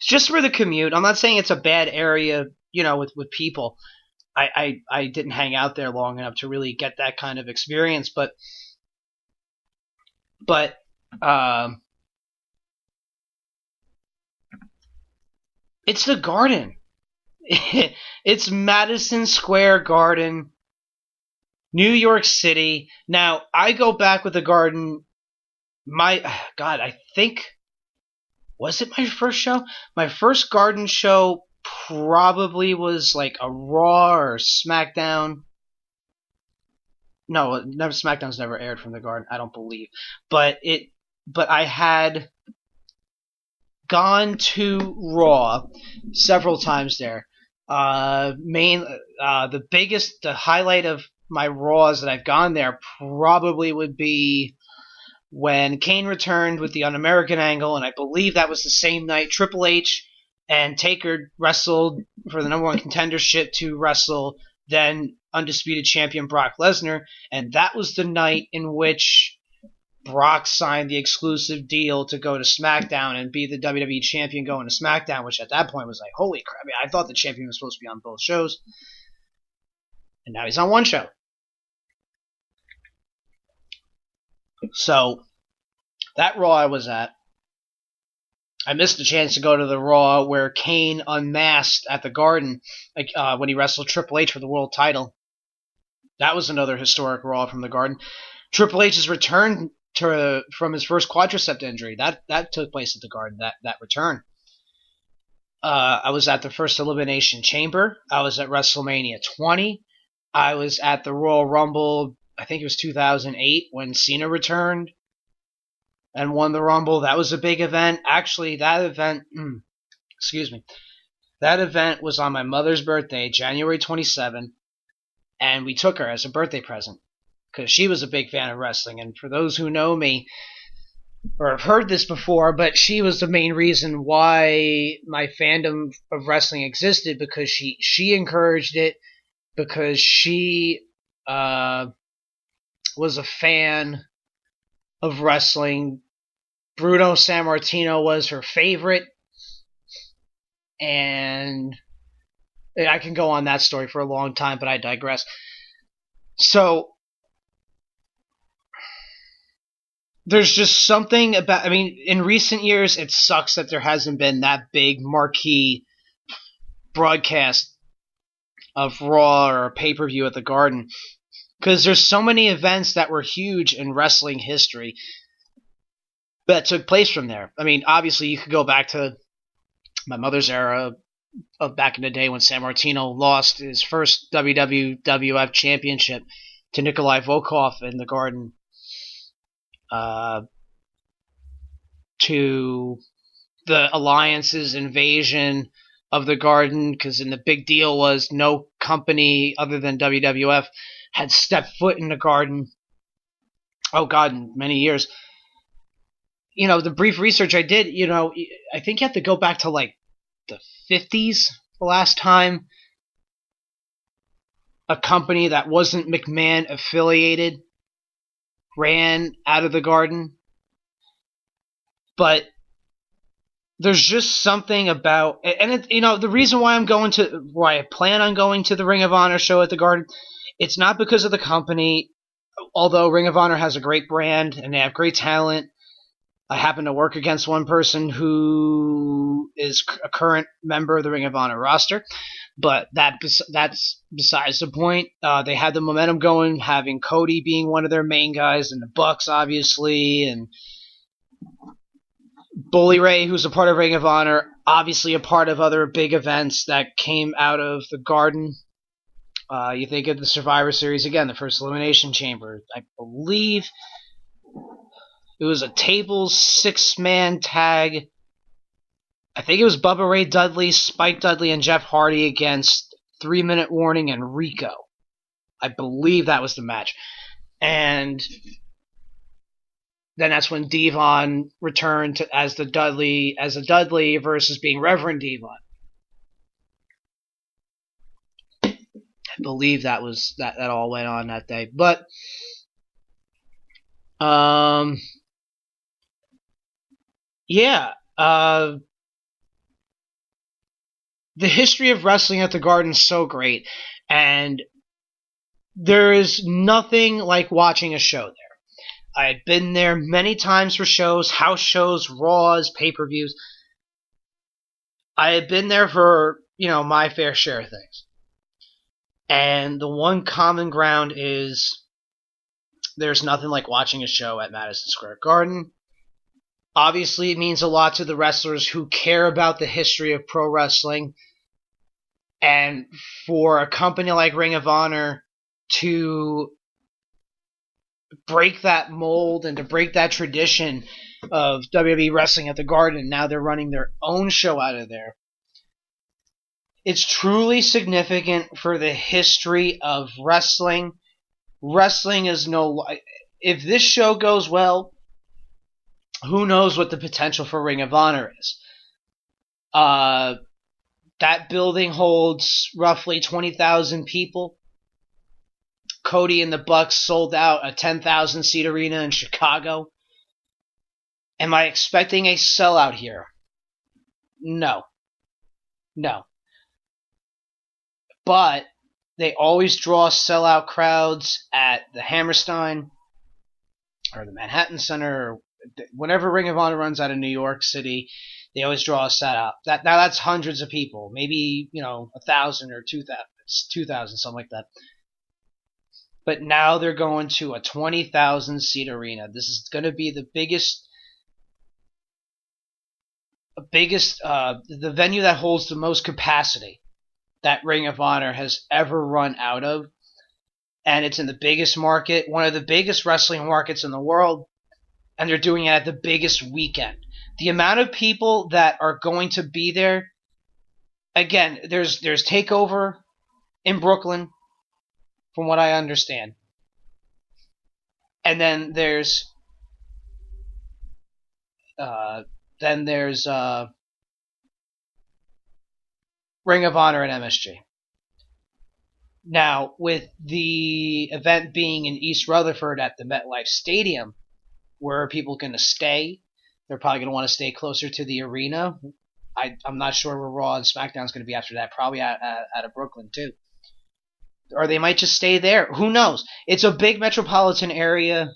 just for the commute. I'm not saying it's a bad area, with people. I didn't hang out there long enough to really get that kind of experience, but um, it's the Garden. It's Madison Square Garden, New York City. Now I go back with the Garden. My God, I think, was it my first show? My first Garden show probably was like a Raw or SmackDown. No, never SmackDown's never aired from the Garden, I don't believe. But I had gone to Raw several times there. The highlight of my Raws that I've gone there probably would be when Kane returned with the Un-American angle, and I believe that was the same night Triple H and Taker wrestled for the number one contendership to wrestle then undisputed champion Brock Lesnar, and that was the night in which Brock signed the exclusive deal to go to SmackDown and be the WWE champion going to SmackDown, which at that point was like, holy crap. I mean, I thought the champion was supposed to be on both shows, and now he's on one show. So, that Raw I was at, I missed the chance to go to the Raw where Kane unmasked at the Garden when he wrestled Triple H for the world title. That was another historic Raw from the Garden. Triple H's return from his first quadricep injury, that took place at the Garden, that return. I was at the first Elimination Chamber. I was at WrestleMania 20. I was at the Royal Rumble, I think it was 2008, when Cena returned and won the Rumble. That was a big event. Actually, that event was on my mother's birthday, January 27, and we took her as a birthday present because she was a big fan of wrestling. And for those who know me or have heard this before, but she was the main reason why my fandom of wrestling existed, because she encouraged it, because she was a fan of wrestling. Bruno Sammartino was her favorite, and I can go on that story for a long time, but I digress. So, there's just something about, I mean, in recent years, it sucks that there hasn't been that big marquee broadcast of Raw or a pay-per-view at the Garden, because there's so many events that were huge in wrestling history that took place from there. I mean, obviously, you could go back to my mother's era of back in the day when Sammartino lost his first WWF championship to Nikolai Volkov in the Garden, to the Alliance's invasion of the Garden, because the big deal was no company other than WWF had stepped foot in the Garden, in many years. The brief research I did, I think you have to go back to like the 50s, the last time a company that wasn't McMahon affiliated ran out of the Garden. But there's just something about, and the reason why I plan on going to the Ring of Honor show at the Garden, it's not because of the company, although Ring of Honor has a great brand and they have great talent. I happen to work against one person who is a current member of the Ring of Honor roster, but that's besides the point. They had the momentum going, having Cody being one of their main guys, and the Bucks, obviously, and Bully Ray, who's a part of Ring of Honor, obviously a part of other big events that came out of the Garden. You think of the Survivor Series again, the first Elimination Chamber. I believe it was a tables 6-man tag. I think it was Bubba Ray Dudley, Spike Dudley, and Jeff Hardy against 3 Minute Warning and Rico. I believe that was the match. And then that's when Devon returned as a Dudley versus being Reverend Devon. I believe that all went on that day. But yeah, the history of wrestling at the Garden is so great, and there is nothing like watching a show there. I had been there many times for shows, house shows, Raws, pay-per-views. I had been there for, my fair share of things. And the one common ground is there's nothing like watching a show at Madison Square Garden. Obviously, it means a lot to the wrestlers who care about the history of pro wrestling. And for a company like Ring of Honor to break that mold and to break that tradition of WWE wrestling at the Garden, now they're running their own show out of there. It's truly significant for the history of wrestling. Wrestling is if this show goes well, who knows what the potential for Ring of Honor is. That building holds roughly 20,000 people. Cody and the Bucks sold out a 10,000-seat arena in Chicago. Am I expecting a sellout here? No. But they always draw sellout crowds at the Hammerstein or the Manhattan Center, or whenever Ring of Honor runs out of New York City, they always draw a sellout. Now that's hundreds of people, maybe 1,000 or 2,000, something like that. But now they're going to a 20,000-seat arena. This is going to be the the venue that holds the most capacity that Ring of Honor has ever run out of. And it's in the biggest market, one of the biggest wrestling markets in the world, and they're doing it at the biggest weekend. The amount of people that are going to be there, again, there's TakeOver in Brooklyn, from what I understand. And then there's Ring of Honor and MSG. Now, with the event being in East Rutherford at the MetLife Stadium, where are people going to stay? They're probably going to want to stay closer to the arena. I'm not sure where Raw and SmackDown is going to be after that. Probably out of Brooklyn, too. Or they might just stay there. Who knows? It's a big metropolitan area.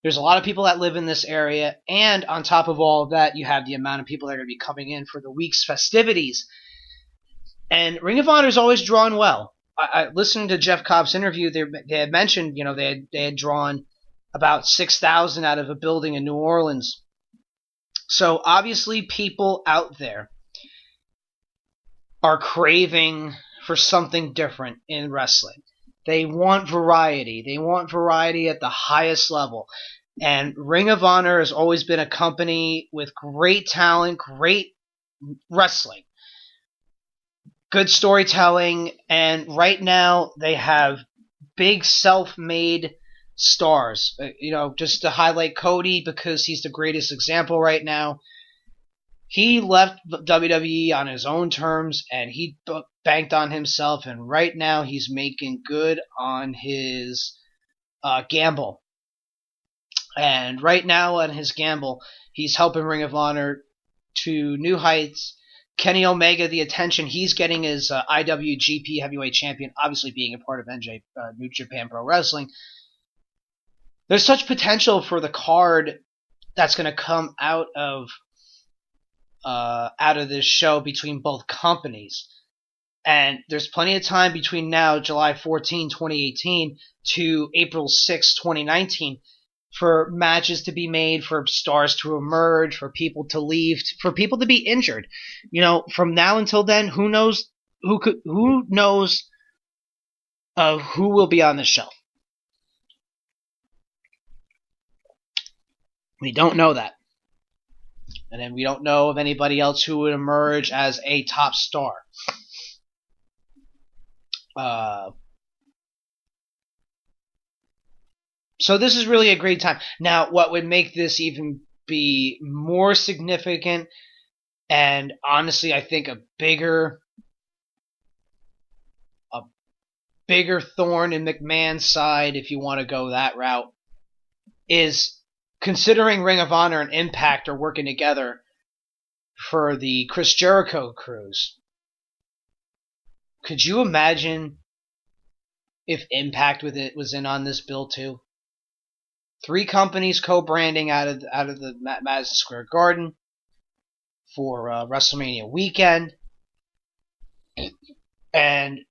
There's a lot of people that live in this area. And on top of all of that, you have the amount of people that are going to be coming in for the week's festivities. And Ring of Honor is always drawn well. I listening to Jeff Cobb's interview, they had mentioned, they had drawn about 6,000 out of a building in New Orleans. So obviously people out there are craving for something different in wrestling. They want variety. They want variety at the highest level. And Ring of Honor has always been a company with great talent, great wrestling, good storytelling, and right now they have big self-made stars. Just to highlight Cody because he's the greatest example right now. He left WWE on his own terms and he banked on himself, and right now he's making good on his gamble. And right now on his gamble, he's helping Ring of Honor to new heights. Kenny Omega, the attention he's getting as IWGP Heavyweight Champion, obviously being a part of New Japan Pro Wrestling. There's such potential for the card that's going to come out of this show between both companies. And there's plenty of time between now, July 14, 2018, to April 6, 2019, for matches to be made, for stars to emerge, for people to leave, for people to be injured. From now until then, who knows who will be on the show. We don't know that. And then we don't know of anybody else who would emerge as a top star. So this is really a great time. Now, what would make this even be more significant, and honestly, I think a bigger thorn in McMahon's side, if you want to go that route, is considering Ring of Honor and Impact are working together for the Chris Jericho cruise. Could you imagine if Impact with it was in on this bill too? 3 companies co-branding out of the Madison Square Garden for WrestleMania weekend, and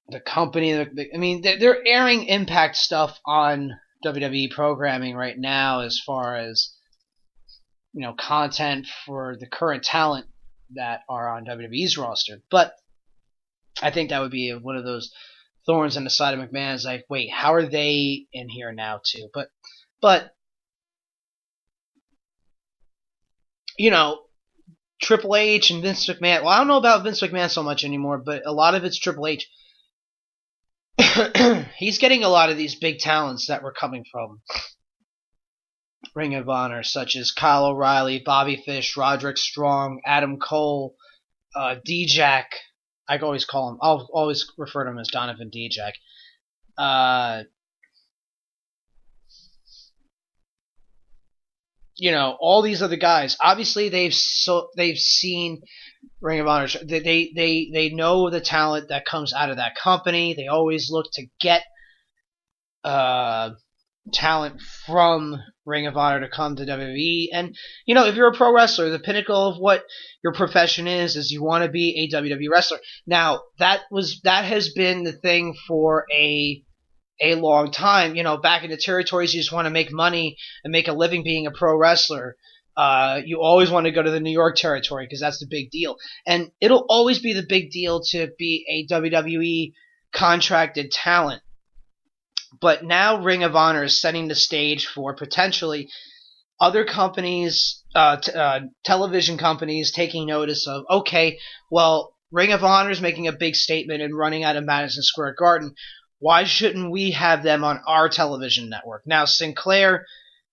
the company. I mean, they're airing Impact stuff on WWE programming right now, as far as content for the current talent that are on WWE's roster. But I think that would be one of those thorns in the side of McMahon. Is like, wait, how are they in here now too? But Triple H and Vince McMahon. Well, I don't know about Vince McMahon so much anymore, but a lot of it's Triple H. He's getting a lot of these big talents that were coming from Ring of Honor, such as Kyle O'Reilly, Bobby Fish, Roderick Strong, Adam Cole, D-Jack. I'll always refer to him as Donovan D-Jack. All these other guys. Obviously, they've seen Ring of Honor. They know the talent that comes out of that company. They always look to get talent from Ring of Honor to come to WWE. And if you're a pro wrestler, the pinnacle of what your profession is you want to be a WWE wrestler. Now that has been the thing for a long time. Back in the territories, you just want to make money and make a living being a pro wrestler. You always want to go to the New York territory because that's the big deal. And it'll always be the big deal to be a WWE contracted talent. But now Ring of Honor is setting the stage for potentially other companies, television companies, taking notice of, okay, well, Ring of Honor is making a big statement and running out of Madison Square Garden. Why shouldn't we have them on our television network? Now, Sinclair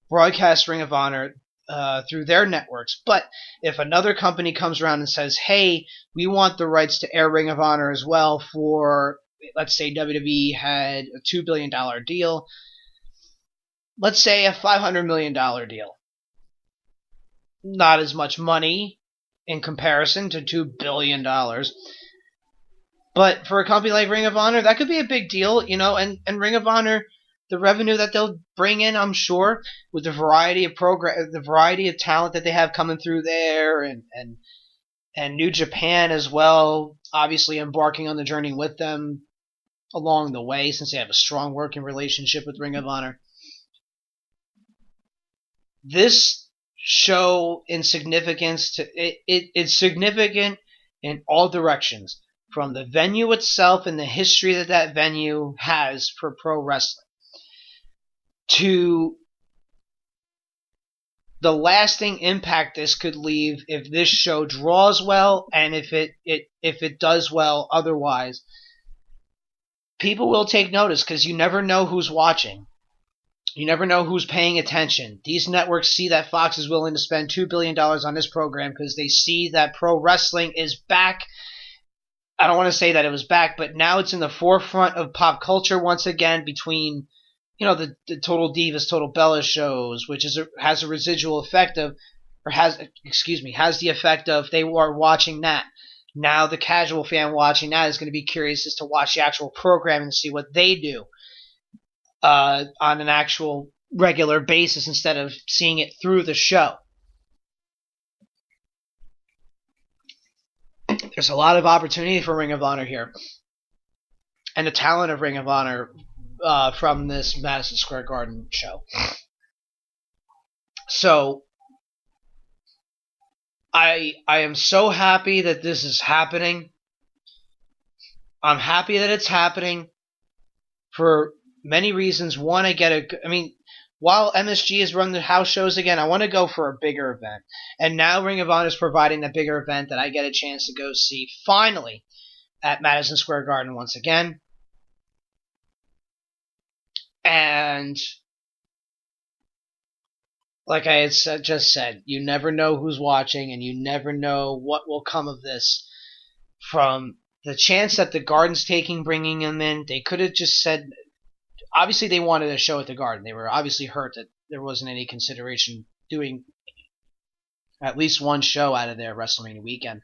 broadcasts Ring of Honor through their networks, but if another company comes around and says, hey, we want the rights to air Ring of Honor as well for, let's say WWE had a $2 billion deal, let's say a $500 million deal. Not as much money in comparison to $2 billion. But for a company like Ring of Honor, that could be a big deal, and Ring of Honor, the revenue that they'll bring in, I'm sure, with the variety of talent that they have coming through there, and New Japan as well, obviously embarking on the journey with them along the way, since they have a strong working relationship with Ring of Honor. This show in significance it's significant in all directions, from the venue itself and the history that venue has for pro wrestling, to the lasting impact this could leave if this show draws well, and if it does well otherwise. People will take notice because you never know who's watching. You never know who's paying attention. These networks see that Fox is willing to spend $2 billion on this program because they see that pro wrestling is back. I don't want to say that it was back, but now it's in the forefront of pop culture once again, between the Total Divas, Total Bella shows, which has a residual effect of, has the effect of, they are watching that. Now the casual fan watching that is going to be curious as to watch the actual program and see what they do on an actual regular basis instead of seeing it through the show. There's a lot of opportunity for Ring of Honor here, and the talent of Ring of Honor from this Madison Square Garden show. So I am so happy that this is happening. I'm happy that it's happening for many reasons. One, while MSG has run the house shows again, I want to go for a bigger event. And now Ring of Honor is providing a bigger event that I get a chance to go see finally at Madison Square Garden once again. And like I had just said, you never know who's watching, and you never know what will come of this. From the chance that the Garden's taking, bringing them in, they could have just said, obviously they wanted a show at the Garden. They were obviously hurt that there wasn't any consideration doing at least one show out of their WrestleMania weekend.